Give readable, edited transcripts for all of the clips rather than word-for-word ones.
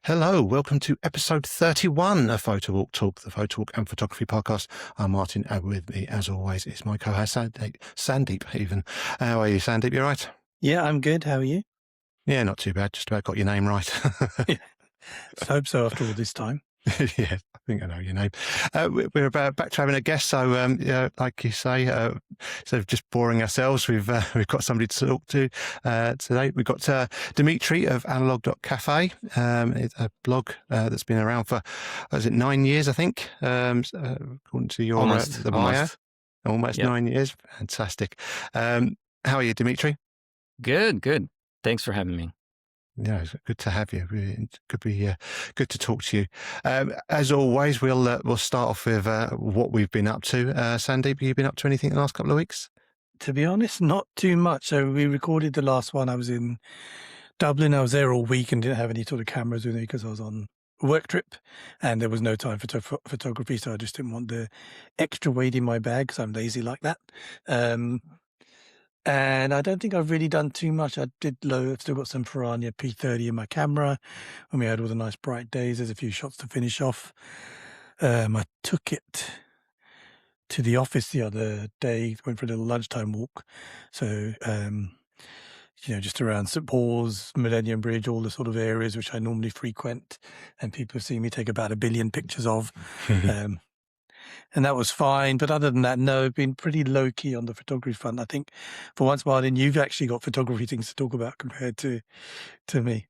Hello, welcome to episode 31 of Photowalk Talk, the Photowalk and Photography podcast. I'm Martin, and with me, as always, is my co-host, Sandeep, even. How are you, Sandeep? You all right? Yeah, I'm good. How are you? Yeah, not too bad. Just about got your name right. Yeah. I hope so after all this time. Yeah, I think I know your name. We're about back to having a guest, so yeah, like you say, instead of just boring ourselves, we've got somebody to talk to today. We've got Dmitri of Analog.cafe. It's a blog that's been around for, is it 9 years, I think, according to your the bio. Almost Yep. 9 years. Fantastic. How are you, Dimitri? Good. Thanks for having me. Yeah, it's good to have you. It could be good to talk to you. As always, we'll start off with what we've been up to. Sandeep, have you been up to anything in the last couple of weeks? To be honest, not too much. So we recorded the last one. I was in Dublin. I was there all week and didn't have any sort of cameras with me because I was on a work trip and there was no time for photography. So I just didn't want the extra weight in my bag because I'm lazy like that. And I don't think I've really done too much. I did I've still got some Piranha P30 in my camera. When we had all the nice bright days, there's a few shots to finish off. I took it to the office the other day, went for a little lunchtime walk. So, just around St. Paul's, Millennium Bridge, all the sort of areas which I normally frequent and people have seen me take about 1 billion pictures of. And that was fine. But other than that, no, I've been pretty low-key on the photography front. I think for once, Martin, you've actually got photography things to talk about compared to me.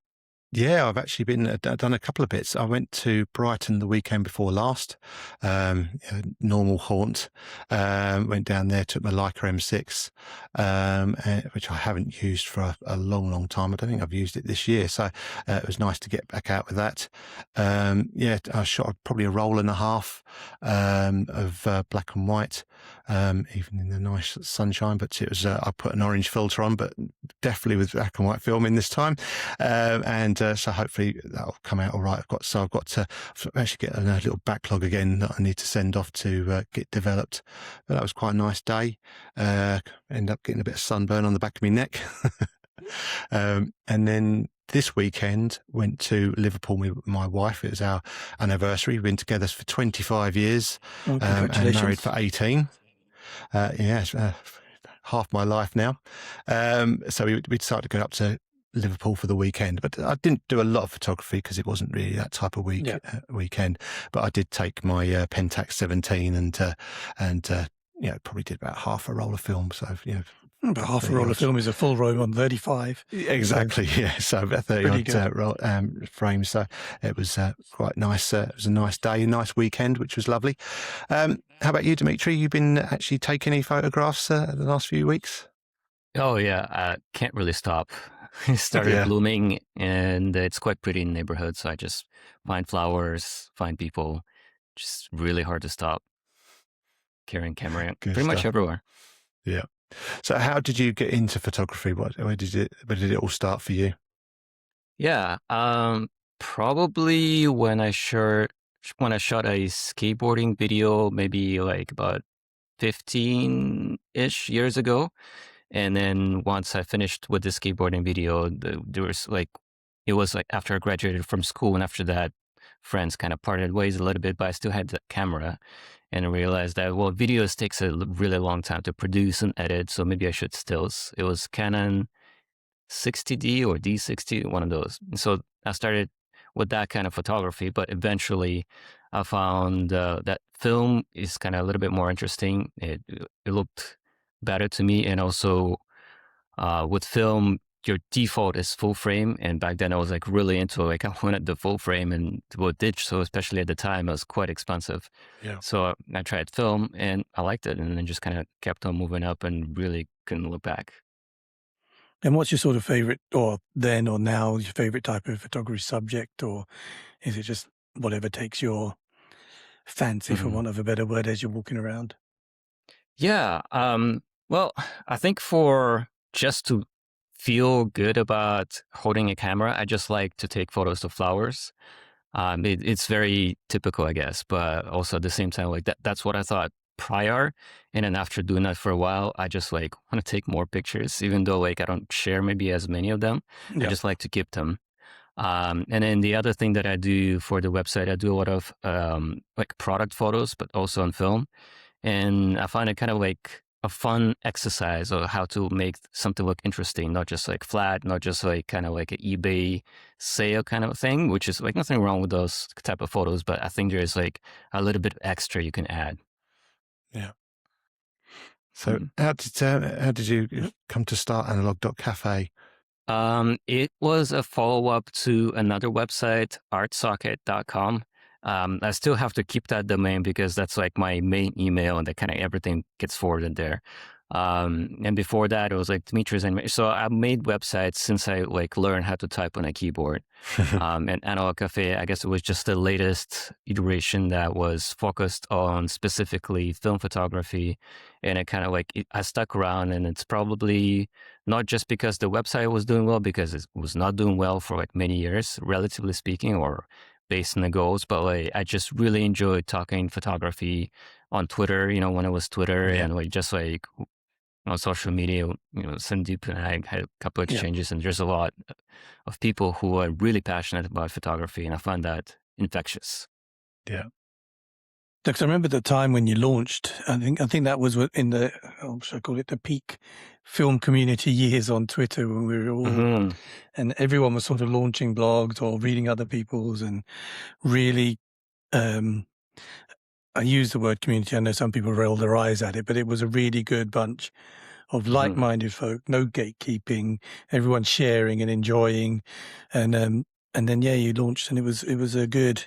Yeah, I've actually been done a couple of bits. I went to Brighton the weekend before last, normal haunt. Went down there, took my Leica M6, which I haven't used for a long time. I don't think I've used it this year, so it was nice to get back out with that. I shot probably a roll and a half of black and white, even in the nice sunshine. But it was I put an orange filter on, but definitely with black and white filming this time, so hopefully that'll come out all right. I've got to actually get a little backlog again that I need to send off to get developed. But that was quite a nice day. Ended up getting a bit of sunburn on the back of my neck. And then this weekend went to Liverpool with my wife. It was our anniversary. We've been together for 25 years and married for 18. Half my life now. So we decided to go up to Liverpool for the weekend, but I didn't do a lot of photography because it wasn't really that type of weekend. But I did take my Pentax 17 and probably did about half a roll of film. So about half a roll of film is a full roll on 35. Exactly, yeah. So about 30 odd frames. So it was quite nice. It was a nice day, a nice weekend, which was lovely. How about you, Dimitri? You've been actually taking any photographs the last few weeks? Oh yeah, I can't really stop. It started blooming and it's quite pretty in the neighborhood. So I just find flowers, find people. Just really hard to stop carrying camera pretty much everywhere. Yeah. So how did you get into photography? Where did it all start for you? Yeah, probably when I shot a skateboarding video, maybe like about 15-ish years ago. And then once I finished with the skateboarding video, it was like after I graduated from school, and after that, friends kind of parted ways a little bit, but I still had the camera, and I realized that, well, videos takes a really long time to produce and edit, so maybe I should stills. It was Canon 60D or D60, one of those. And so I started with that kind of photography, but eventually I found that film is kind of a little bit more interesting. It looked better to me, and also with film, your default is full frame, and back then I was like really into I wanted the full frame, and with digital, especially at the time, it was quite expensive. Yeah. So I tried film and I liked it, and then just kind of kept on moving up and really couldn't look back. And what's your sort of favorite, or then or now, your favorite type of photography subject, or is it just whatever takes your fancy, for want of a better word, as you're walking around? Yeah. Well, I think for just to feel good about holding a camera, I just like to take photos of flowers. It's very typical, I guess, but also at the same time, like that's what I thought prior. And then after doing that for a while, I just like want to take more pictures, even though like I don't share maybe as many of them. I just like to keep them. And then the other thing that I do for the website, I do a lot of like product photos, but also on film. And I find it kind of like a fun exercise of how to make something look interesting, not just like flat, not just like kind of like an eBay sale kind of thing, which is like nothing wrong with those type of photos, but I think there's like a little bit extra you can add. Yeah. So how did you come to start Analog.cafe? It was a follow-up to another website, artsocket.com. I still have to keep that domain because that's like my main email and that kind of everything gets forwarded there. And before that, it was like Dimitri's animation. So I made websites since I like learned how to type on a keyboard. And Analog.cafe, I guess it was just the latest iteration that was focused on specifically film photography. And it kind of like, I stuck around, and it's probably not just because the website was doing well, because it was not doing well for like many years, relatively speaking, or based on the goals, but like I just really enjoyed talking photography on Twitter, when it was Twitter, and like just like on social media, Sandeep and I had a couple of exchanges, and there's a lot of people who are really passionate about photography, and I find that infectious. Yeah. Because I remember the time when you launched, I think that was in the, should I call it the peak film community years on Twitter, when we were all, and everyone was sort of launching blogs or reading other people's, and really, I use the word community. I know some people roll their eyes at it, but it was a really good bunch of like-minded folk, no gatekeeping, everyone sharing and enjoying. And then, you launched, and it was a good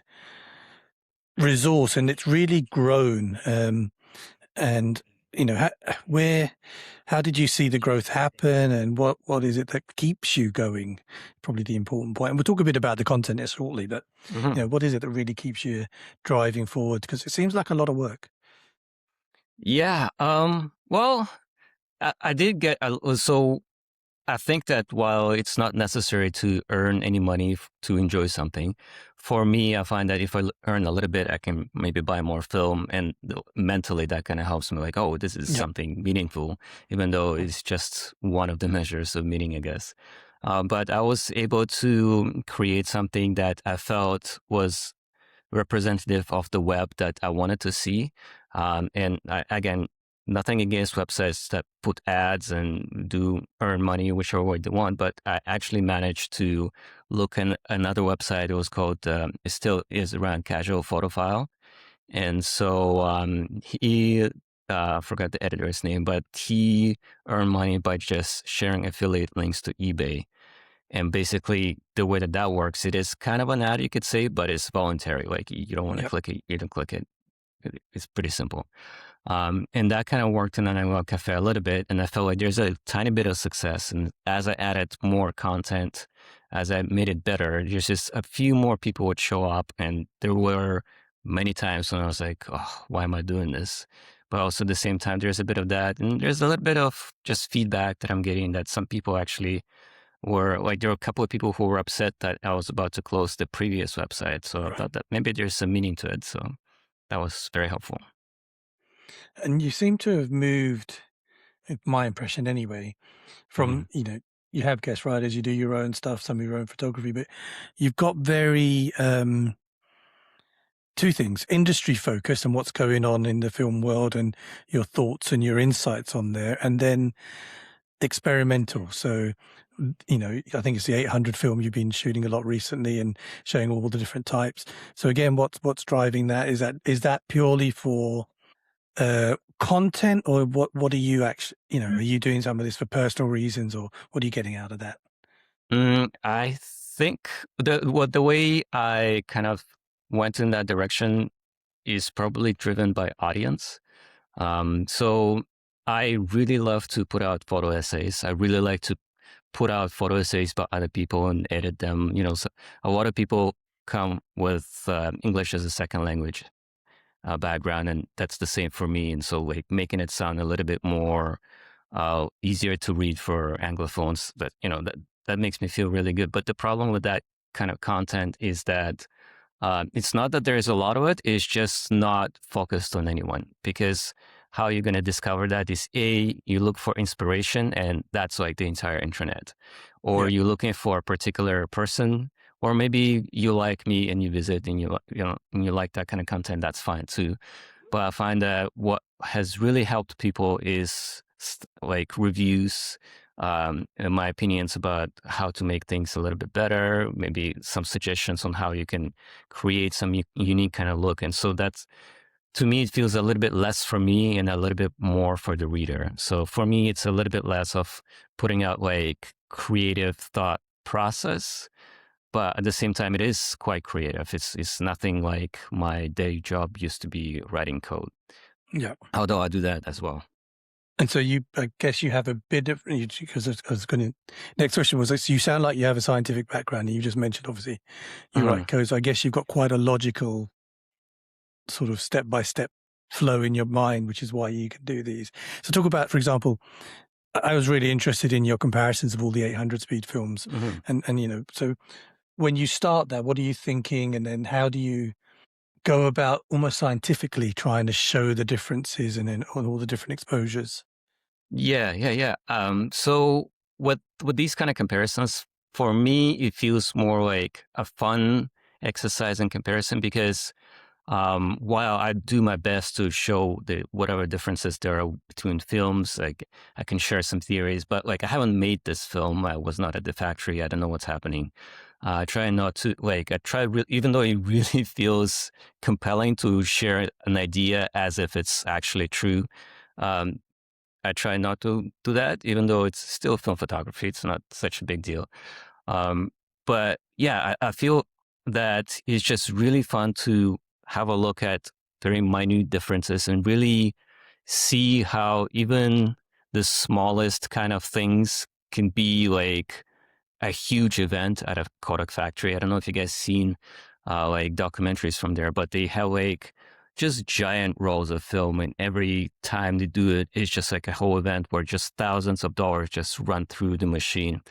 resource, and it's really grown. And how did you see the growth happen, and what is it that keeps you going? Probably the important point. And we'll talk a bit about the content shortly, but what is it that really keeps you driving forward? Because it seems like a lot of work. Yeah. Well, I did get so. I think that while it's not necessary to earn any money to enjoy something, for me, I find that if I earn a little bit, I can maybe buy more film, and mentally that kind of helps me. Like, oh, this is something meaningful, even though it's just one of the measures of meaning, I guess. But I was able to create something that I felt was representative of the web that I wanted to see. And again, nothing against websites that put ads and do earn money, whichever way they want, but I actually managed to look in another website. It was called, it still is around, Casual Photophile. And so he, I forgot the editor's name, but he earned money by just sharing affiliate links to eBay. And basically, the way that works, it is kind of an ad, you could say, but it's voluntary. Like, you don't want to click it, you don't click it. It's pretty simple. And that kind of worked in Analog.cafe a little bit. And I felt like there's a tiny bit of success. And as I added more content, as I made it better, there's just a few more people would show up. And there were many times when I was like, oh, why am I doing this? But also at the same time, there's a bit of that. And there's a little bit of just feedback that I'm getting, that some people actually were like, there were a couple of people who were upset that I was about to close the previous website. So I thought that maybe there's some meaning to it. So that was very helpful. And you seem to have moved, my impression anyway, from, you have guest writers, you do your own stuff, some of your own photography, but you've got very, two things: industry focus and what's going on in the film world and your thoughts and your insights on there, and then experimental. So, I think it's the 800 film you've been shooting a lot recently and showing all the different types. So again, what's driving that? Is that purely for content, or what are you actually, are you doing some of this for personal reasons, or what are you getting out of that? I think the way I kind of went in that direction is probably driven by audience. So I really love to put out photo essays. I really like to put out photo essays by other people and edit them. So a lot of people come with English as a second language background, and that's the same for me. And so like making it sound a little bit more easier to read for Anglophones, that makes me feel really good. But the problem with that kind of content is that it's not that there is a lot of it, it's just not focused on anyone. Because how you're going to discover that is, you look for inspiration, and that's like the entire internet. Or you're looking for a particular person, or maybe you like me and you visit and and you like that kind of content. That's fine too. But I find that what has really helped people is like reviews, and my opinions about how to make things a little bit better, maybe some suggestions on how you can create some unique kind of look. And so that's, to me, it feels a little bit less for me and a little bit more for the reader. So for me, it's a little bit less of putting out like creative thought process, but at the same time, it is quite creative. It's nothing like my day job used to be writing code. Yeah. Although I do that as well. And so I guess you have a bit of, because I was going to, next question was, so you sound like you have a scientific background, and you just mentioned, obviously, you write code. So I guess you've got quite a logical sort of step-by-step flow in your mind, which is why you can do these. So talk about, for example, I was really interested in your comparisons of all the 800 speed films. And so when you start that, what are you thinking? And then how do you go about almost scientifically trying to show the differences and then on all the different exposures? Yeah. So with these kind of comparisons, for me, it feels more like a fun exercise in comparison, because while I do my best to show whatever differences there are between films, like I can share some theories, but like I haven't made this film. I was not at the factory. I don't know what's happening. I try not to even though it really feels compelling to share an idea as if it's actually true. I try not to do that, even though it's still film photography. It's not such a big deal. But yeah, I feel that it's just really fun to have a look at very minute differences and really see how even the smallest kind of things can be like a huge event at a Kodak factory. I don't know if you guys seen like documentaries from there, but they have like just giant rolls of film, and every time they do it, it's just like a whole event where just thousands of dollars just run through the machine.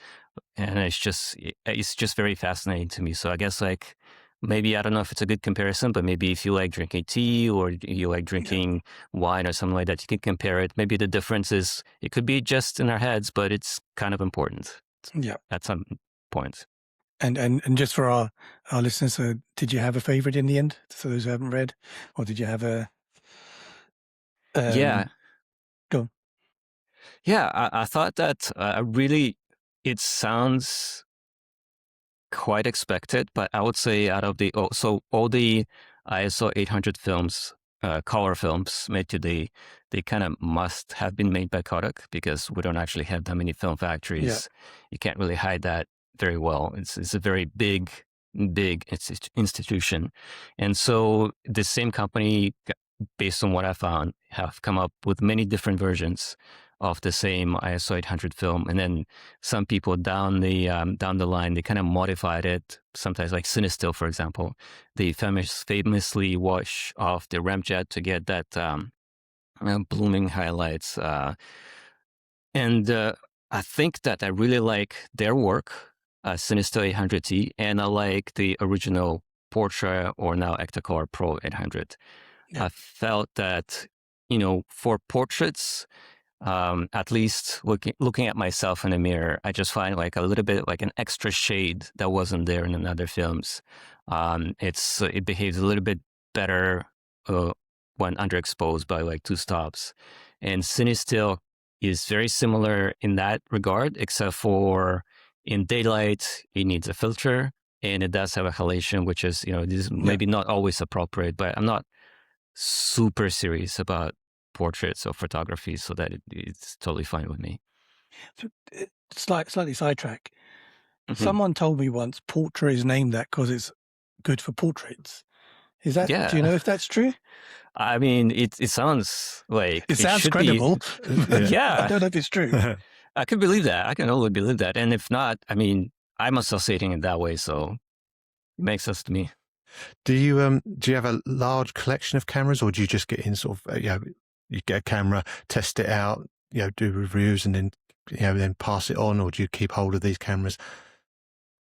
And it's just very fascinating to me. So I guess like maybe, I don't know if it's a good comparison, but maybe if you like drinking tea or you like drinking wine or something like that, you can compare it. Maybe the difference is it could be just in our heads, but it's kind of important. Yeah. At some point. And just for our listeners, so did you have a favorite in the end? So those who haven't read, or did you have a? Yeah. Go on. Yeah, I thought that really, it sounds quite expected, but I would say out of all the ISO 800 films, color films made today, they kind of must have been made by Kodak, because we don't actually have that many film factories. Yeah. You can't really hide that very well. It's a very big institution. And so the same company, based on what I found, have come up with many different versions of the same ISO 800 film, and then some people down the line, they kind of modified it. Sometimes, like Cinestill, for example, they famously wash off the ramjet to get that blooming highlights. And I think that I really like their work, Cinestill 800T, and I like the original Portra, or now Ektacolor Pro 800. Yeah. I felt that, for portraits, at least looking at myself in the mirror, I just find like a little bit like an extra shade that wasn't there in other films. It behaves a little bit better when underexposed by like two stops. And Cinestill is very similar in that regard, except for in daylight, it needs a filter, and it does have a halation, which is, this is maybe not always appropriate, but I'm not super serious about portraits or photography, so that it's totally fine with me. So, slightly sidetrack. Someone told me once Portra is named that because it's good for portraits. Is that? Yeah. Do you know if that's true? I mean, it sounds like it sounds credible. Yeah. I don't know if it's true. I can believe that. I can only believe that. And if not, I mean, I'm associating it that way, so it makes sense to me. Do you have a large collection of cameras, or do you just get in sort of you get a camera, test it out, do reviews, and then then pass it on, or do you keep hold of these cameras?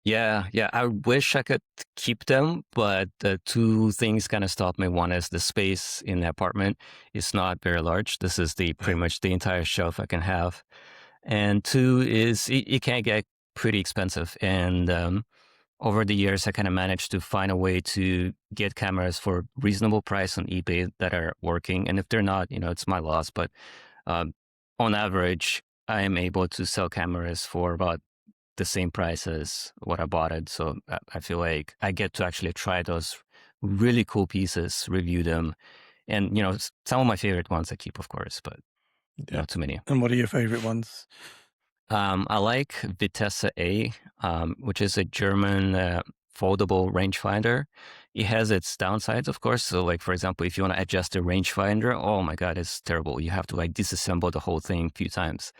Yeah. I wish I could keep them, but the two things kind of stop me. One is the space in the apartment is not very large. This is pretty much the entire shelf I can have. And two is it can get pretty expensive. And over the years, I kind of managed to find a way to get cameras for reasonable price on eBay that are working. And if they're not, it's my loss. But on average, I am able to sell cameras for about the same price as what I bought it. So I feel like I get to actually try those really cool pieces, review them. And, some of my favorite ones I keep, of course, but not too many. And what are your favorite ones? I like Vitesse A, which is a German foldable rangefinder. It has its downsides, of course. So, like, for example, if you want to adjust the rangefinder, oh my God, it's terrible. You have to like disassemble the whole thing a few times.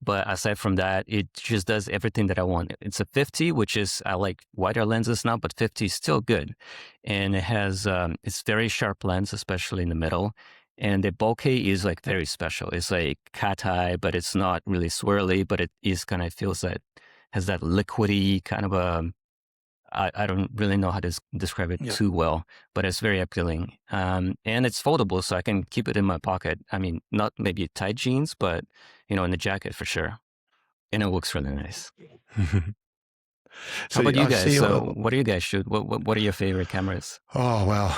But aside from that, it just does everything that I want. It's a 50, which is, I like wider lenses now, but 50 is still good. And it has, it's very sharp lens, especially in the middle. And the bokeh is like very special. It's like cat eye, but it's not really swirly, but it is kind of feels that, has that liquidy kind of I don't really know how to describe it too well, but it's very appealing. And it's foldable, so I can keep it in my pocket. I mean, not maybe tight jeans, but, in the jacket for sure. And it looks really nice. How about you guys? So what do you guys shoot? What are your favorite cameras? Oh, well,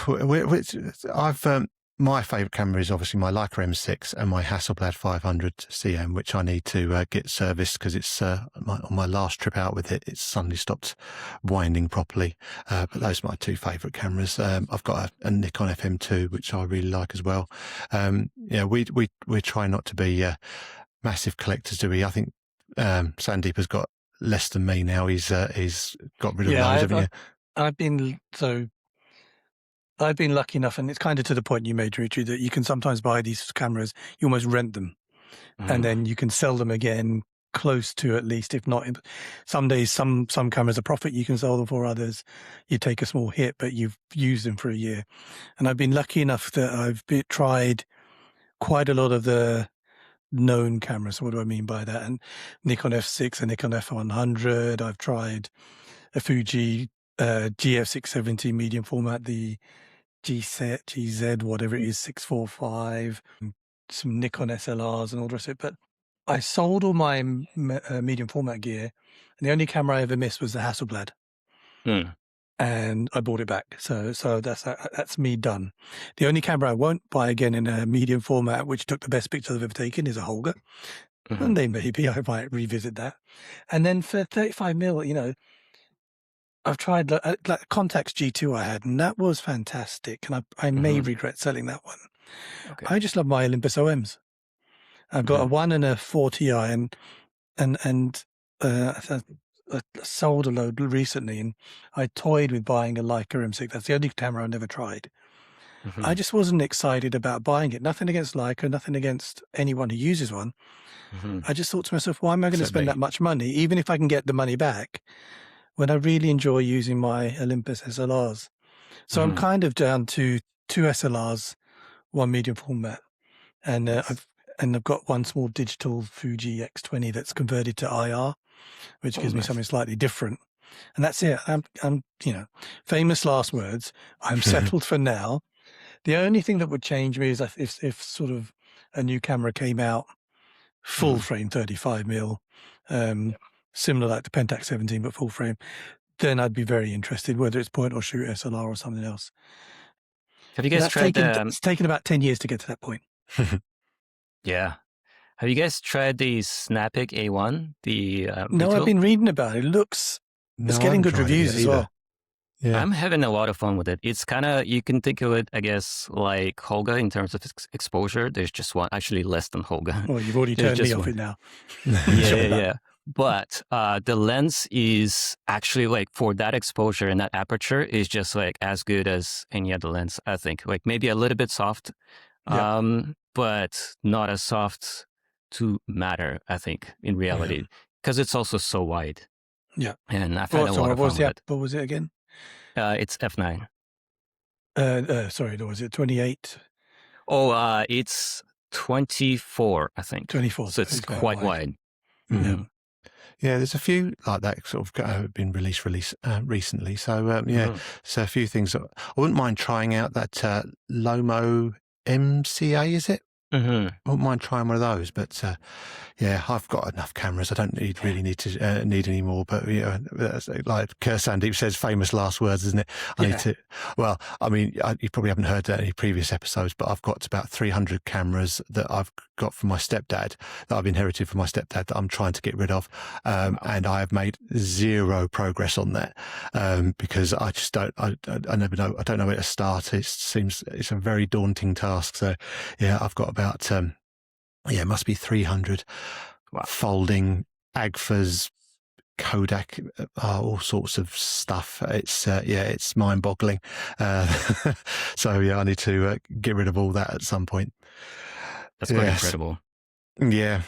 my favorite camera is obviously my Leica M6 and my Hasselblad 500 CM, which I need to get serviced because it's on my last trip out with it, it's suddenly stopped winding properly. But those are my two favorite cameras. I've got a Nikon FM2, which I really like as well. We try not to be massive collectors, do we? I think Sandeep has got less than me now. He's got rid of those, haven't you? I've been lucky enough, and it's kind of to the point you made, Dimitri, that you can sometimes buy these cameras, you almost rent them, and then you can sell them again close to, at least, if not. Some days, some cameras are profit, you can sell them for. Others, you take a small hit, but you've used them for a year. And I've been lucky enough that I've tried quite a lot of the known cameras. What do I mean by that? And Nikon F6 and Nikon F100. I've tried a Fuji GF670 medium format, the GZ, whatever it is, 645, some Nikon SLRs and all the rest of it. But I sold all my medium format gear, and the only camera I ever missed was the Hasselblad. And I bought it back. So that's me done. The only camera I won't buy again in a medium format, which took the best pictures I've ever taken, is a Holga. And then maybe I might revisit that. And then for 35mm, I've tried like Contax G2 I had, and that was fantastic. And I may regret selling that one. Okay. I just love my Olympus OMs. I've got a 1 and a 4 Ti, and I sold a load recently, and I toyed with buying a Leica M6. That's the only camera I never tried. I just wasn't excited about buying it. Nothing against Leica, nothing against anyone who uses one. I just thought to myself, why am I going to spend that much money, even if I can get the money back, when I really enjoy using my Olympus SLRs? So I'm kind of down to 2 SLRs, 1 medium format, and I've got one small digital Fuji X20 that's converted to IR, which gives me something slightly different. And that's it. I'm famous last words. I'm settled for now. The only thing that would change me is if sort of a new camera came out, full frame 35mm, similar like the Pentax 17, but full frame, then I'd be very interested, whether it's point or shoot SLR or something else. Have you guys tried it's taken about 10 years to get to that point. Yeah. Have you guys tried the Snapic A1? No, I've been reading about it. It's getting good reviews as well. Yeah. I'm having a lot of fun with it. It's kind of, you can think of it, I guess, like Holga in terms of exposure. There's just one, actually less than Holga. Well, you've already turned me off it now. Yeah. But the lens is actually, like, for that exposure and that aperture, is just like as good as any other lens, I think. Like maybe a little bit soft, but not as soft to matter, I think, in reality, because it's also so wide. Yeah. And I've had a lot of fun with it. What was it again? It's F9. Sorry, was it 28? Oh, it's 24, I think. 24. So it's quite wide. Yeah, there's a few like that sort of been released recently. So so a few things. I wouldn't mind trying out that Lomo MCA, is it? Mhm. I wouldn't mind trying one of those, but yeah, I've got enough cameras. I don't really need to need any more. But like Sandeep says, famous last words, isn't it? I need to. Well, I mean, you probably haven't heard any previous episodes, but I've got about 300 cameras that I've got from my stepdad, that I've inherited from my stepdad, that I'm trying to get rid of, and I have made zero progress on that because I just don't. I never know. I don't know where to start. It seems it's a very daunting task. So yeah, I've got about it must be 300 folding Agfas, Kodak, all sorts of stuff. It's mind-boggling. So yeah, I need to get rid of all that at some point. That's quite incredible. Yeah.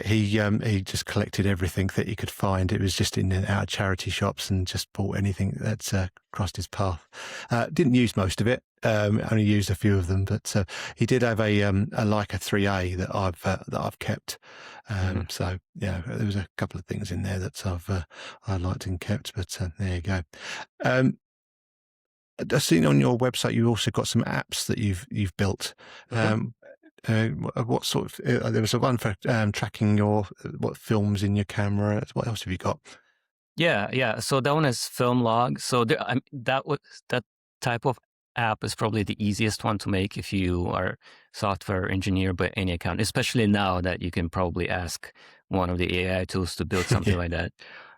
He just collected everything that he could find. It was just in and out of charity shops, and just bought anything that crossed his path. Didn't use most of it. Only used a few of them, but he did have a Leica 3A that I've kept. So yeah, there was a couple of things in there that I liked and kept. But there you go. I've seen on your website you also got some apps that you've built. What sort of? There was a one for tracking your what films in your camera. What else have you got? Yeah. So that one is film log. So that type of app is probably the easiest one to make if you are software engineer by any account, especially now that you can probably ask one of the AI tools to build something like that.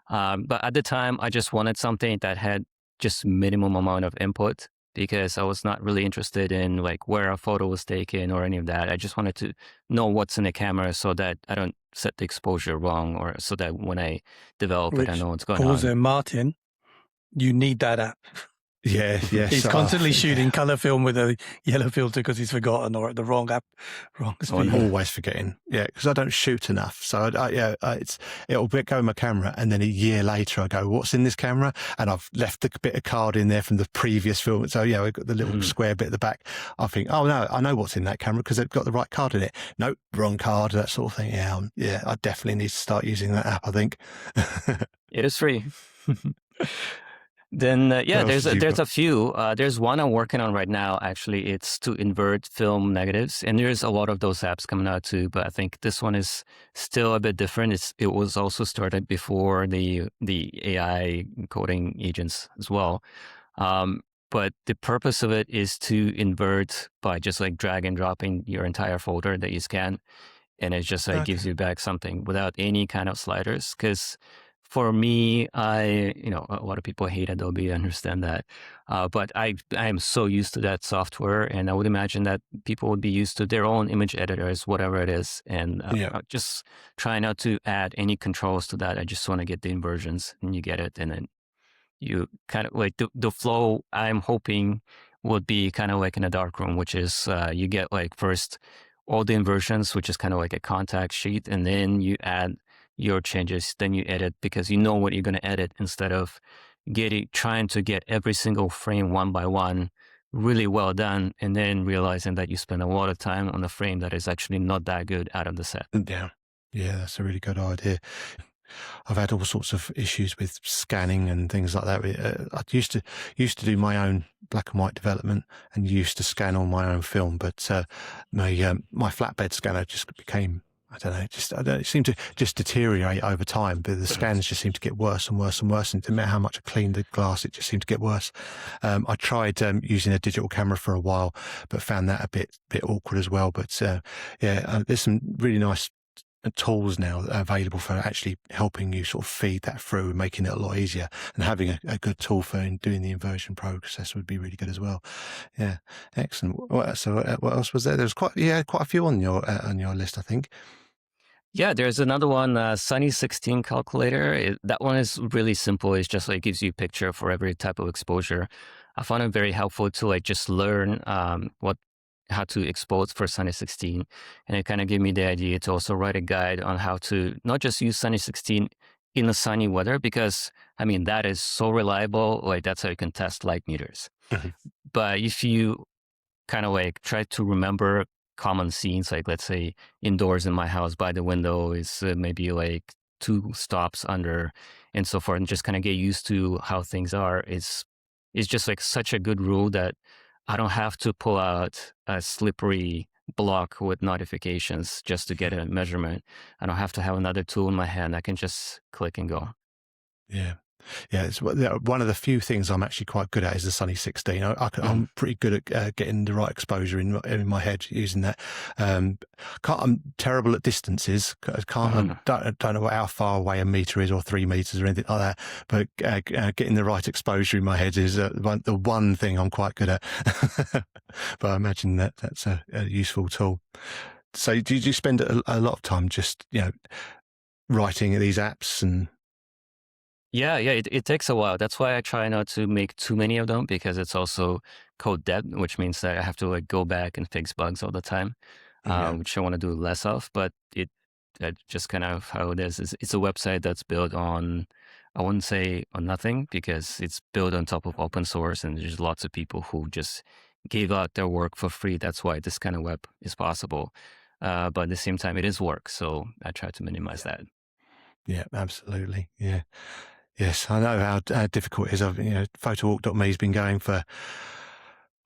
But at the time, I just wanted something that had just minimum amount of input, because I was not really interested in like where a photo was taken or any of that. I just wanted to know what's in the camera so that I don't set the exposure wrong, or so that when I develop it, I know what's going on. Martin, you need that app. Yeah. He's constantly shooting color film with a yellow filter because he's forgotten, or at the wrong app, wrong speed. I'm always forgetting. Yeah, because I don't shoot enough. So it'll go in my camera, and then a year later I go, "What's in this camera?" And I've left a bit of card in there from the previous film. So yeah, we've got the little square bit at the back. I think, oh no, I know what's in that camera because they've got the right card in it. Nope, wrong card. That sort of thing. Yeah, I definitely need to start using that app, I think. It is free. Then there's a few. There's one I'm working on right now. Actually, it's to invert film negatives, and there's a lot of those apps coming out too. But I think this one is still a bit different. It was also started before the AI coding agents as well. But the purpose of it is to invert by just like drag and dropping your entire folder that you scan, and it just like gives you back something without any kind of sliders. Because for me, a lot of people hate Adobe, I understand that. But I am so used to that software, and I would imagine that people would be used to their own image editors, whatever it is. And just try not to add any controls to that. I just want to get the inversions, and you get it. And then you kind of like the flow I'm hoping would be kind of like in a darkroom, which is you get like first all the inversions, which is kind of like a contact sheet, and then you add your changes, then you edit because you know what you're going to edit, instead of trying to get every single frame one by one really well done, and then realizing that you spend a lot of time on a frame that is actually not that good out of the set. Yeah, that's a really good idea. I've had all sorts of issues with scanning and things like that. I used to do my own black and white development and used to scan all my own film, but my flatbed scanner just became, I don't know, it seemed to just deteriorate over time. But the scans just seemed to get worse and worse and worse. And no matter how much I cleaned the glass, it just seemed to get worse. I tried using a digital camera for a while, but found that a bit awkward as well. But there's some really nice tools now that are available for actually helping you sort of feed that through and making it a lot easier. And having a good tool for doing the inversion process would be really good as well. Yeah, excellent. So what else was there? There's quite a few on your list, I think. Yeah, there's another one, Sunny 16 calculator. That one is really simple. It's just like gives you a picture for every type of exposure. I found it very helpful to like just learn how to expose for Sunny 16. And it kind of gave me the idea to also write a guide on how to not just use Sunny 16 in the sunny weather, because I mean, that is so reliable. Like that's how you can test light meters. But if you kind of like try to remember common scenes, like let's say indoors in my house by the window is maybe like 2 stops under and so forth, and just kind of get used to how things are, is just like such a good rule that I don't have to pull out a slippery block with notifications just to get a measurement. I don't have to have another tool in my hand. I can just click and go. Yeah. Yeah, it's one of the few things I'm actually quite good at is the Sunny 16. I'm pretty good at getting the right exposure in my head using that. I'm terrible at distances. I don't know how far away a meter is or 3 meters or anything like that. But getting the right exposure in my head is the one thing I'm quite good at. But I imagine that's a useful tool. So did you spend a lot of time just writing these apps and? Yeah, it takes a while. That's why I try not to make too many of them, because it's also code debt, which means that I have to like go back and fix bugs all the time, which I want to do less of. But that just kind of how it is. It's a website that's built on, I wouldn't say on nothing, because it's built on top of open source, and there's lots of people who just gave out their work for free. That's why this kind of web is possible. But at the same time, it is work, so I try to minimize that. Yeah, absolutely. Yeah. Yes, I know how difficult it is. Photowalk.me has been going for,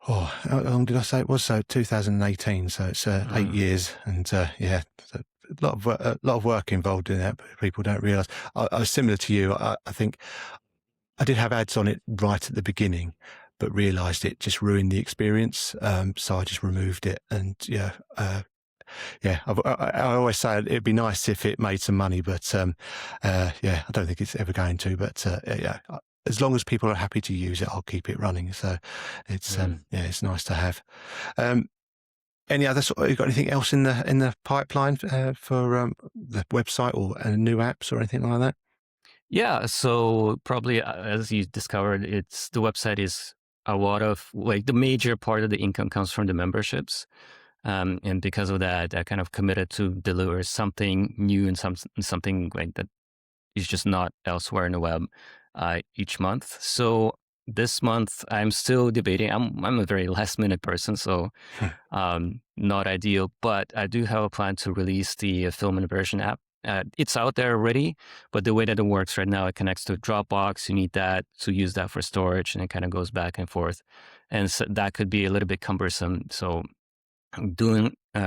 how long did I say it was? So 2018. So it's 8 years, and a lot of work involved in that. But people don't realise. I was similar to you. I think I did have ads on it right at the beginning, but realised it just ruined the experience. So I just removed it, and I always say it'd be nice if it made some money, but I don't think it's ever going to. But as long as people are happy to use it, I'll keep it running. So it's it's nice to have. Any other you got anything else in the pipeline for the website or new apps or anything like that? Yeah, so probably as you discovered, the website is a lot of like the major part of the income comes from the memberships. And because of that, I kind of committed to deliver something new and something like that is just not elsewhere in the web each month. So this month, I'm still debating. I'm a very last minute person, so not ideal. But I do have a plan to release the film inversion app. It's out there already, but the way that it works right now, it connects to Dropbox. You need that to use that for storage, and it kind of goes back and forth. And so that could be a little bit cumbersome. So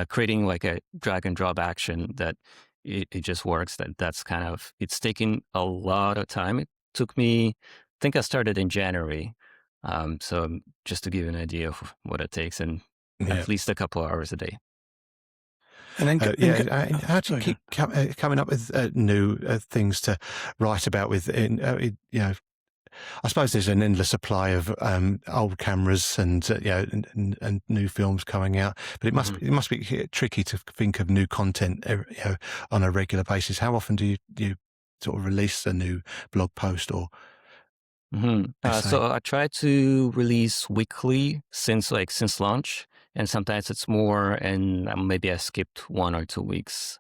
creating like a drag and drop action that it just works. That's kind of, it's taken a lot of time. It took me, I think I started in January. So just to give you an idea of what it takes, and at least a couple of hours a day. And then, how do you keep coming up with new things to write about with, I suppose there's an endless supply of old cameras and and new films coming out, but it must be tricky to think of new content on a regular basis. How often do you sort of release a new blog post or? So I try to release weekly since launch, and sometimes it's more, and maybe I skipped 1 or 2 weeks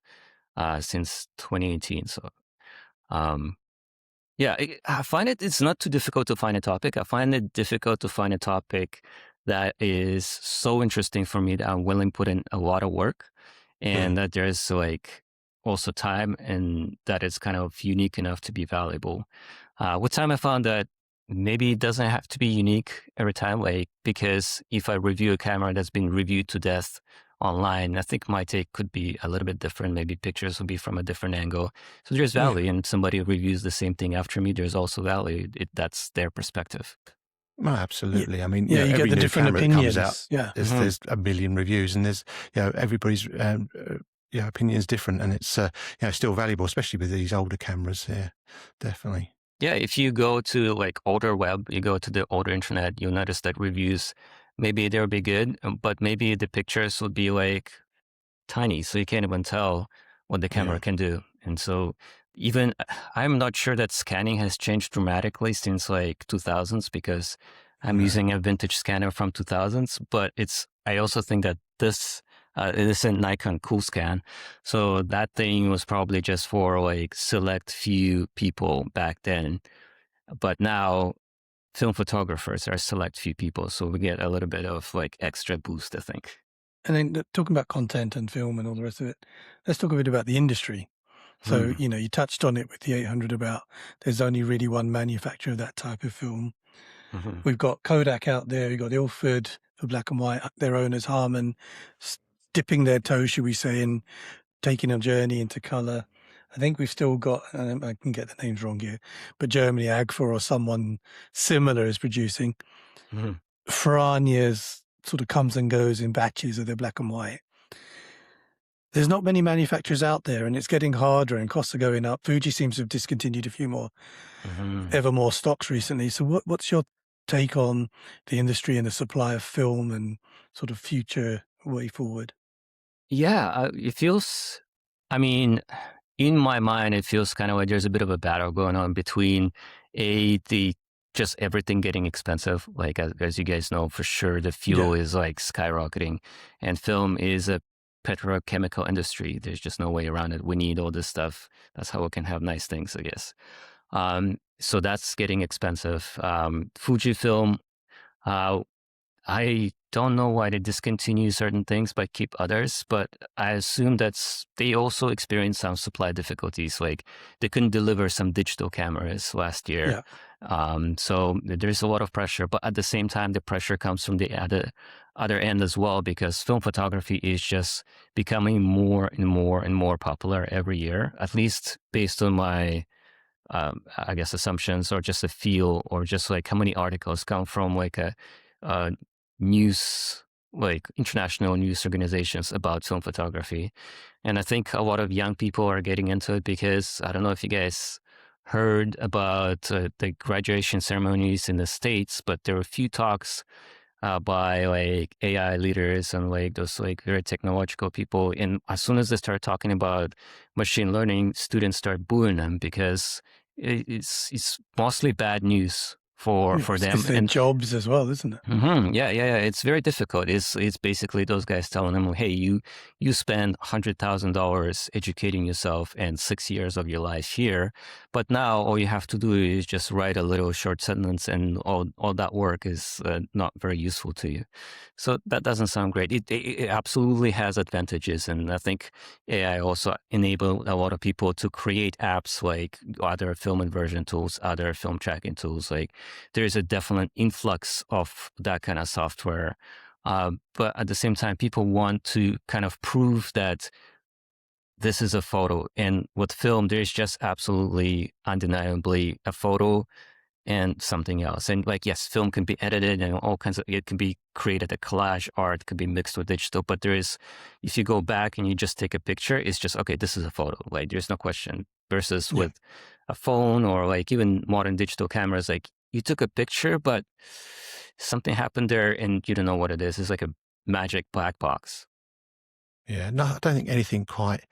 since 2018. So. I find it's not too difficult to find a topic. I find it difficult to find a topic that is so interesting for me that I'm willing to put in a lot of work, and that there's like also time, and that is kind of unique enough to be valuable. With time, I found that maybe it doesn't have to be unique every time, like, because if I review a camera that's been reviewed to death online, I think my take could be a little bit different. Maybe pictures will be from a different angle. So there's value, and somebody reviews the same thing after me, there's also value. That's their perspective. Oh, absolutely. I mean, you every get the new different camera opinions. that comes out, there's a million reviews, and there's everybody's opinion is different, and it's still valuable, especially with these older cameras. Yeah, definitely. Yeah, if you go to like older web, you go to the older internet, you'll notice that reviews, maybe they'll be good, but maybe the pictures will be like tiny, so you can't even tell what the camera can do. And so even, I'm not sure that scanning has changed dramatically since like 2000s, because I'm using a vintage scanner from 2000s, but I also think that this is a Nikon Cool Scan. So that thing was probably just for like select few people back then. But now film photographers are select few people. So we get a little bit of like extra boost, I think. And then talking about content and film and all the rest of it, let's talk a bit about the industry. So, you touched on it with the 800 about there's only really one manufacturer of that type of film. We've got Kodak out there. We've got Ilford for black and white. Their owners, Harman, dipping their toe, should we say, in taking a journey into color. I think we've still got, I can get the names wrong here, but Germany Agfa or someone similar is producing. Frania's sort of comes and goes in batches of their black and white. There's not many manufacturers out there, and it's getting harder and costs are going up. Fuji seems to have discontinued a few more, ever more stocks recently. So what's your take on the industry and the supply of film and sort of future way forward? Yeah, it feels, I mean, in my mind, it feels kind of like there's a bit of a battle going on between the just everything getting expensive. Like, as you guys know, for sure, the fuel is like skyrocketing, and film is a petrochemical industry. There's just no way around it. We need all this stuff. That's how we can have nice things, I guess. So that's getting expensive. Fujifilm, I don't know why they discontinue certain things but keep others, but I assume they also experienced some supply difficulties. Like, they couldn't deliver some digital cameras last year. So there's a lot of pressure, but at the same time, the pressure comes from the other end as well, because film photography is just becoming more and more and more popular every year, at least based on my I guess assumptions, or just a feel, or just like how many articles come from like a news, like international news organizations about film photography. And I think a lot of young people are getting into it because, I don't know if you guys heard about the graduation ceremonies in the States, but there were a few talks by like AI leaders and like those like very technological people. And as soon as they start talking about machine learning, students start booing them because it's mostly bad news for them. It's their jobs as well, isn't it? Yeah. It's very difficult. It's basically those guys telling them, hey, you spend $100,000 educating yourself and 6 years of your life here, but now all you have to do is just write a little short sentence, and all that work is not very useful to you. So that doesn't sound great. It absolutely has advantages, and I think AI also enabled a lot of people to create apps like other film inversion tools, other film tracking tools. Like, there's a definite influx of that kind of software. But at the same time, people want to kind of prove that this is a photo. And with film, there's just absolutely undeniably a photo and something else. And like, yes, film can be edited and all kinds of, it can be created, a collage art can be mixed with digital, but if you go back and you just take a picture, it's just, okay, this is a photo. Like, there's no question. Versus with a phone or like even modern digital cameras, like, you took a picture, but something happened there and you don't know what it is. It's like a magic black box. Yeah, no, I don't think anything quite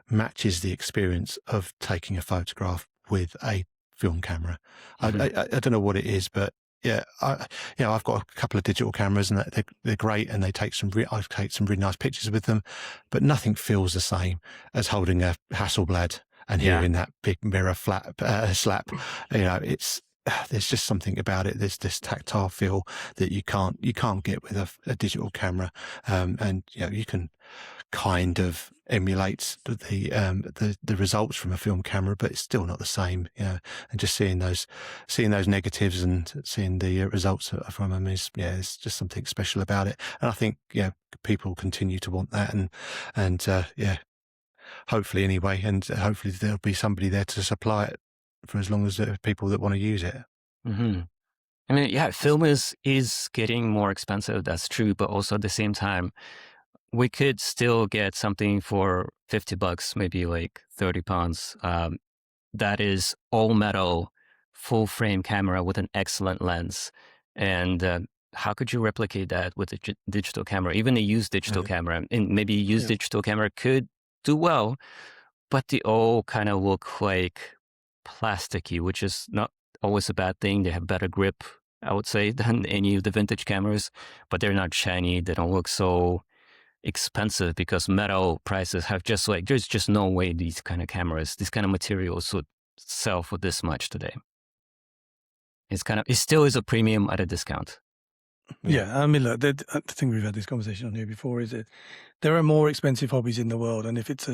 matches the experience of taking a photograph with a film camera. I don't know what it is, but yeah, I've got a couple of digital cameras and they're great, and I take some really nice pictures with them, but nothing feels the same as holding a Hasselblad and hearing that big mirror slap. There's just something about it. There's this tactile feel that you can't get with a digital camera, and you can kind of emulate the results from a film camera, but it's still not the same. And just seeing those negatives and seeing the results from them it's just something special about it. And I think people continue to want that, and hopefully anyway, and hopefully there'll be somebody there to supply it for as long as there are people that want to use it. I mean, film is getting more expensive. That's true, but also at the same time, we could still get something for $50, maybe like 30 pounds. That is all metal, full frame camera with an excellent lens. And how could you replicate that with a digital camera? Even a used digital camera, and maybe a used digital camera could do well, but they all kind of look like plasticky, which is not always a bad thing. They have better grip, I would say, than any of the vintage cameras, but they're not shiny. They don't look so expensive because metal prices have just like, there's just no way these kind of cameras, these kind of materials would sell for this much today. It still is a premium at a discount. Yeah, I mean, look, I think we've had this conversation on here before, is that there are more expensive hobbies in the world. And if it's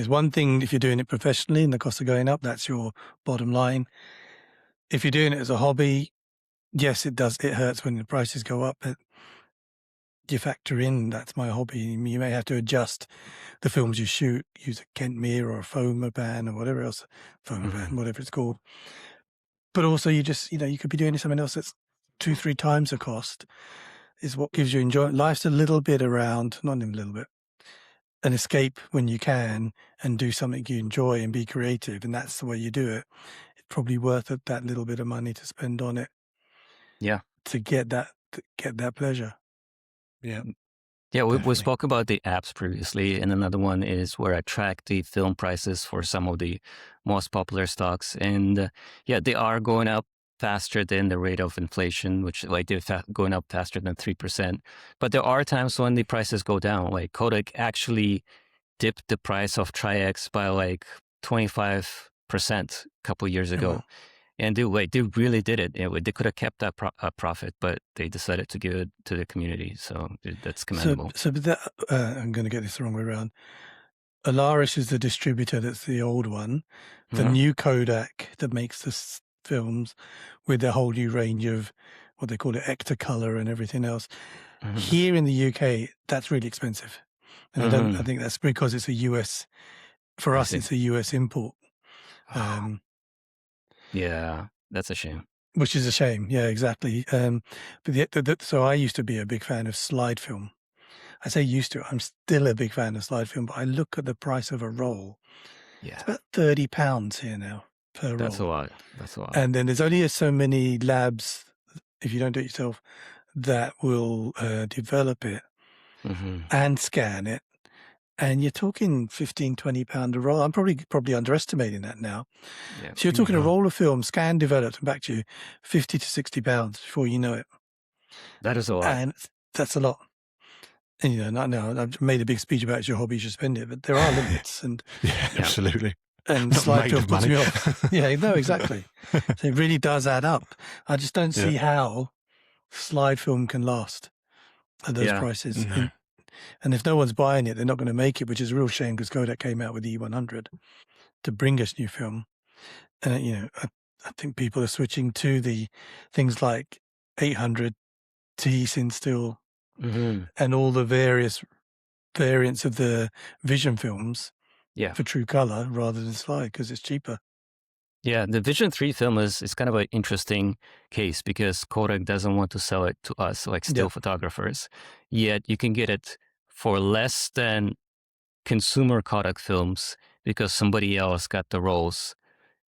one thing, if you're doing it professionally and the costs are going up, that's your bottom line. If you're doing it as a hobby, yes, it hurts when the prices go up. But you factor in that's my hobby. You may have to adjust the films you shoot, use a Kent mirror or a Fomaban or whatever else, Fomaban, whatever it's called. But also you just, you could be doing something else that's 2-3 times the cost is what gives you enjoyment. Life's a little bit around, not even a little bit, an escape when you can and do something you enjoy and be creative. And that's the way you do it. It's probably worth it, that little bit of money to spend on it. Yeah. To get that pleasure. Yeah. Yeah, we spoke about the apps previously, and another one is where I track the film prices for some of the most popular stocks. And yeah, they are going up faster than the rate of inflation, which like they're going up faster than 3%. But there are times when the prices go down. Like Kodak actually dipped the price of Tri-X by like 25% a couple years ago. Wow. And they really did it. They could have kept that profit, but they decided to give it to the community. So that's commendable. So I'm going to get this the wrong way around. Alaris is the distributor. That's the old one. The new Kodak that makes the films with a whole new range of what they call it, Ectacolor and everything else. Here in the UK, that's really expensive. And I think that's because it's a US, for us, it's a US import. Yeah, that's a shame. Which is a shame. Yeah, exactly. But so I used to be a big fan of slide film. I say used to. I'm still a big fan of slide film, but I look at the price of a roll. Yeah, it's about £30 here now per roll. That's a lot. That's a lot. And then there's only so many labs, if you don't do it yourself, that will develop it and scan it. And you're talking £15-20 a roll. I'm probably underestimating that now. Yeah. So you're talking a roll of film, scanned, developed, and back to you, £50 to £60 before you know it. That is a lot. And that's a lot. And not now. I've made a big speech about it's your hobby, you should spend it, but there are limits. And absolutely. And slide film puts me off. Yeah, no, exactly. So it really does add up. I just don't see how slide film can last at those prices. No. And if no one's buying it, they're not going to make it, which is a real shame because Kodak came out with the E100 to bring us new film. And, I think people are switching to the things like 800 T Sin Still and all the various variants of the Vision films for true color rather than slide because it's cheaper. Yeah, the Vision 3 film is kind of an interesting case because Kodak doesn't want to sell it to us, like still photographers. Yet you can get it for less than consumer Kodak films because somebody else got the rolls.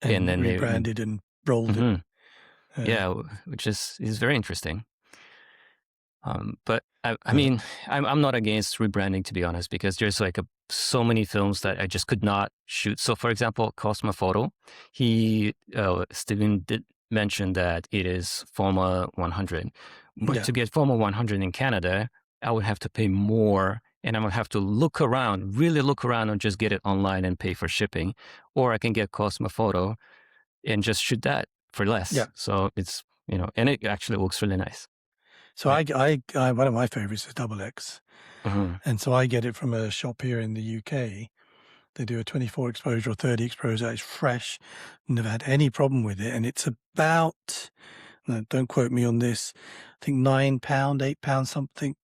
And then rebranded and rolled it. Yeah, which is very interesting. But I mean, I'm not against rebranding, to be honest, because there's like so many films that I just could not shoot. So, for example, Cosmo Photo, Steven did mention that it is FOMA 100. But to get FOMA 100 in Canada, I would have to pay more, and I would have to really look around and just get it online and pay for shipping. Or I can get Cosmo Photo and just shoot that for less. Yeah. So it's, and it actually looks really nice. So I one of my favorites is XX. And so I get it from a shop here in the UK. They do a 24 exposure or 30 exposure. It's fresh. Never had any problem with it. And it's about, don't quote me on this, I think £9, £8 something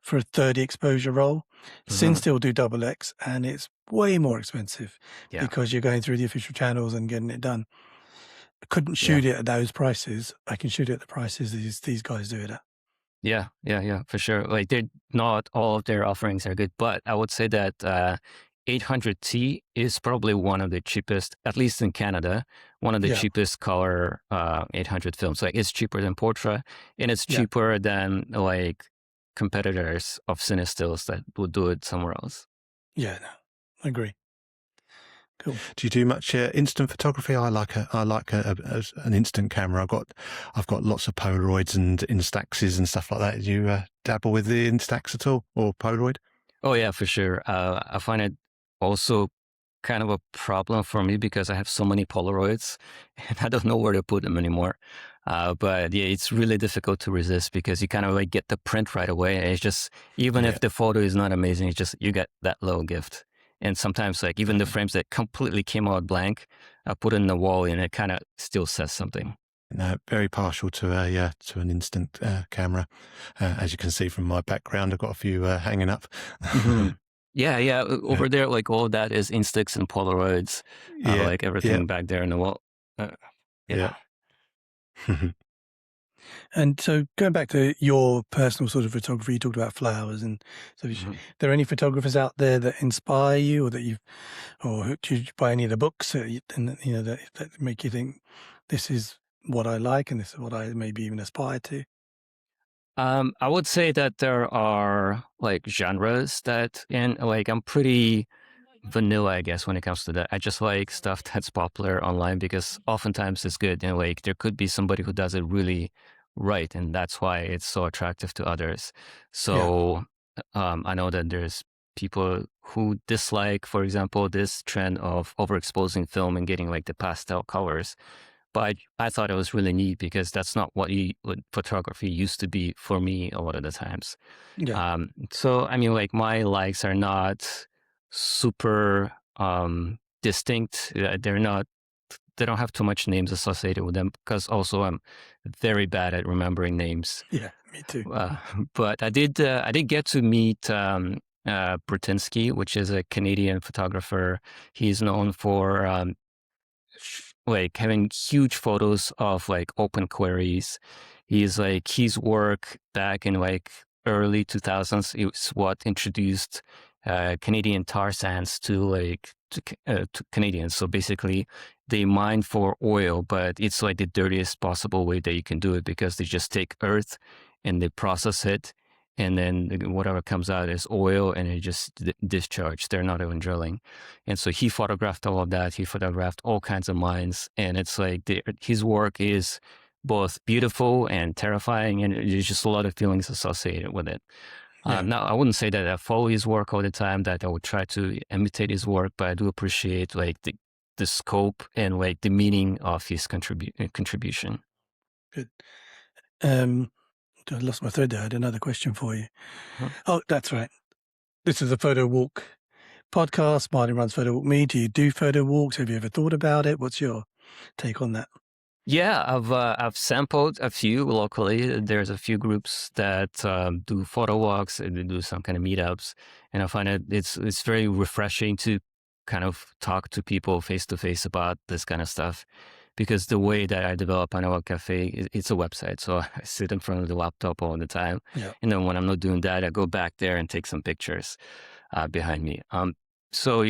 for a 30 exposure roll. Sin Still do XX, and it's way more expensive because you're going through the official channels and getting it done. I couldn't shoot it at those prices. I can shoot it at the prices these guys do it at. Yeah, for sure. Like not all of their offerings are good, but I would say that 800T is probably one of the cheapest, at least in Canada, one of the cheapest color 800 films. Like it's cheaper than Portra, and it's cheaper than like competitors of Cinestills that would do it somewhere else. Yeah, I agree. Cool. Do you do much instant photography? I like an instant camera. I've got lots of Polaroids and Instaxes and stuff like that. Do you dabble with the Instax at all or Polaroid? Oh yeah, for sure. I find it also kind of a problem for me because I have so many Polaroids and I don't know where to put them anymore. But yeah, it's really difficult to resist because you kind of like get the print right away. And it's just, even if the photo is not amazing, it's just, you get that little gift. And sometimes like even the frames that completely came out blank, I put it in the wall and it kind of still says something. No, very partial to an instant camera. As you can see from my background, I've got a few hanging up. Yeah. Over there, like all that is Instax and Polaroids, Yeah, like everything back there in the wall. yeah. And so going back to your personal sort of photography, you talked about flowers, and so there are any photographers out there that inspire you, or that or do you buy any of the books that that make you think this is what I like and this is what I maybe even aspire to? I would say that there are like genres that, and like I'm pretty vanilla, I guess, when it comes to that. I just like stuff that's popular online because oftentimes it's good. And like there could be somebody who does it really right, and that's why it's so attractive to others. So I know that there's people who dislike, for example, this trend of overexposing film and getting like the pastel colors. But I thought it was really neat because that's not what photography used to be for me a lot of the times. Yeah. So I mean, like my likes are not super distinct. They don't have too much names associated with them because also I'm very bad at remembering names. Yeah, me too. But I did get to meet Bratinsky, which is a Canadian photographer. He's known for like having huge photos of like open queries. He's like his work back in like early 2000s is what introduced Canadian tar sands to Canadians. So basically, they mine for oil, but it's like the dirtiest possible way that you can do it because they just take earth and they process it, and then whatever comes out is oil, and it just discharge. They're not even drilling. And so he photographed all of that. He photographed all kinds of mines, and it's like his work is both beautiful and terrifying, and there's just a lot of feelings associated with it. Now, I wouldn't say that I follow his work all the time, that I would try to imitate his work, but I do appreciate like the scope and like the meaning of his contribution. Good. I lost my thread there. I had another question for you. Huh? Oh, that's right. This is a Photowalk podcast. Martin runs Photowalk Me. Do you do photo walks? Have you ever thought about it? What's your take on that? Yeah, I've sampled a few locally. There's a few groups that do photo walks and they do some kind of meetups, and I find it's very refreshing to kind of talk to people face to face about this kind of stuff, because the way that I develop Analog.cafe, it's a website, so I sit in front of the laptop all the time, and then when I'm not doing that, I go back there and take some pictures behind me. So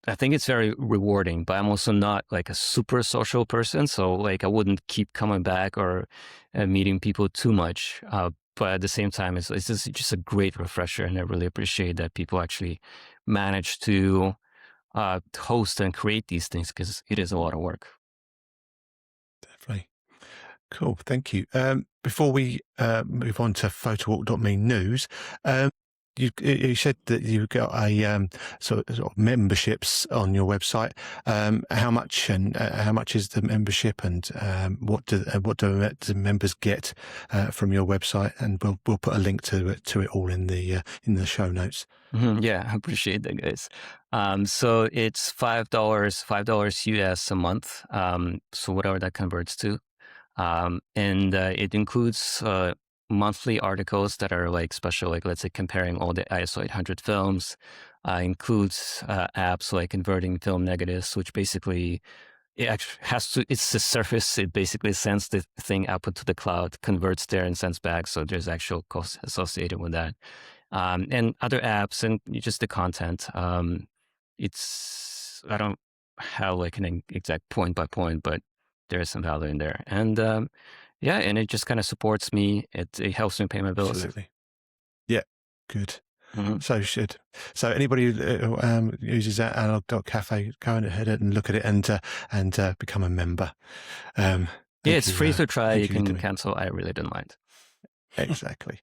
I think it's very rewarding, but I'm also not like a super social person. So like I wouldn't keep coming back or meeting people too much. But at the same time, it's just a great refresher. And I really appreciate that people actually manage to host and create these things, because it is a lot of work. Definitely. Cool. Thank you. Before we move on to photowalk.me news, you said that you've got a sort of memberships on your website. How much is the membership, and what do the members get from your website? And we'll put a link to it all in the show notes. Yeah, I appreciate that, guys. So it's $5 US a month. So whatever that converts to, and it includes monthly articles that are like special, like let's say comparing all the ISO 800 films, includes apps like converting film negatives, which basically it actually it's the service. It basically sends the thing output to the cloud, converts there and sends back. So there's actual costs associated with that. And other apps and just the content. I don't have like an exact point by point, but there is some value in there. And yeah, and it just kind of supports me. It helps me pay my bills. Absolutely. Yeah, good. So anybody who uses that Analog.cafe, go ahead and look at it and become a member. Yeah, it's free to try. You can cancel. I really don't mind. Exactly.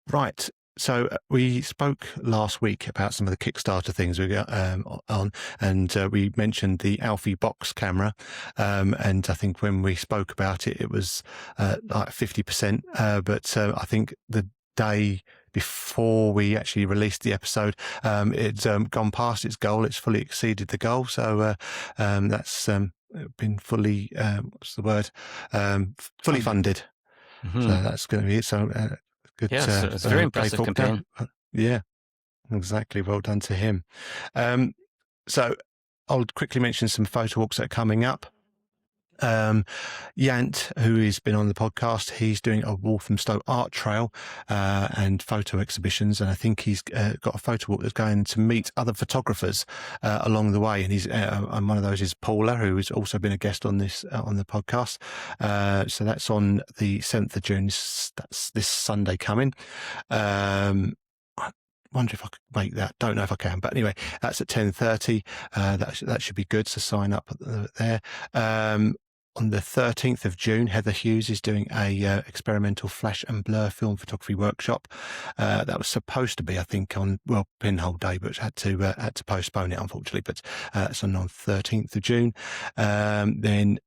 Right. So we spoke last week about some of the Kickstarter things we got on, and we mentioned the Alfie box camera. And I think when we spoke about it, it was like 50%. But I think the day before we actually released the episode, it's gone past its goal. It's fully exceeded the goal. So that's been fully fully funded. So that's going to be it. So good. Yeah, so it's a very impressive campaign. Yeah, exactly. Well done to him. So I'll quickly mention some photo walks that are coming up. Yant, who has been on the podcast, he's doing a Walthamstow art trail and photo exhibitions, and I think he's got a photo walk that's going to meet other photographers along the way. And he's and one of those is Paula, who has also been a guest on this on the podcast. So that's on the 7th of June. That's this Sunday coming. Wonder if I could make that. Don't know if I can, but anyway, that's at 10:30. That should be good. So sign up there. On the 13th of June, Heather Hughes is doing a experimental flash and blur film photography workshop. That was supposed to be, I think, on Pinhole Day, but had to postpone it, unfortunately. But that's on 13th of June. Then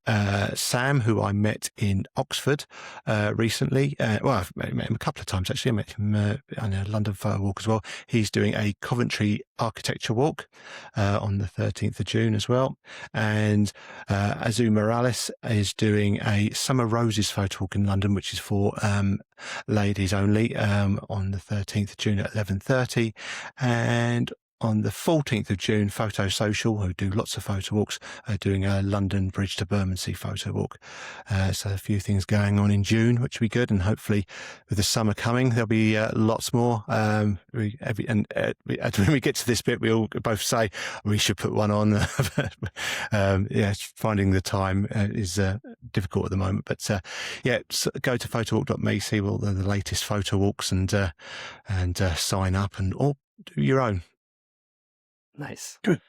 Sam, who I met in Oxford recently. I've met him a couple of times actually. I met him on a London Photo Walk as well. He's doing a Coventry architecture walk on the 13th of June as well. And Azu Morales is doing a Summer Roses photo walk in London, which is for ladies only, on the 13th of June at 11:30. And on the 14th of June, Photo Social, who do lots of photo walks, are doing a London Bridge to Bermondsey photo walk. So a few things going on in June, which will be good. And hopefully with the summer coming, there'll be lots more. When we get to this bit, we all both say we should put one on. Finding the time is difficult at the moment. But so go to photowalk.me, see all the latest photo walks and sign up or do your own. Nice. Good.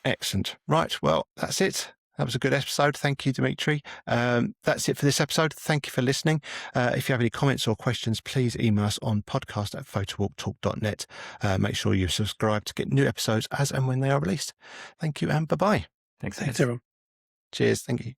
Excellent. Right. Well, that's it. That was a good episode. Thank you, Dimitri. That's it for this episode. Thank you for listening. If you have any comments or questions, please email us on podcast@photowalktalk.net. Make sure you subscribe to get new episodes as and when they are released. Thank you and bye-bye. Thanks everyone. Cheers. Thank you.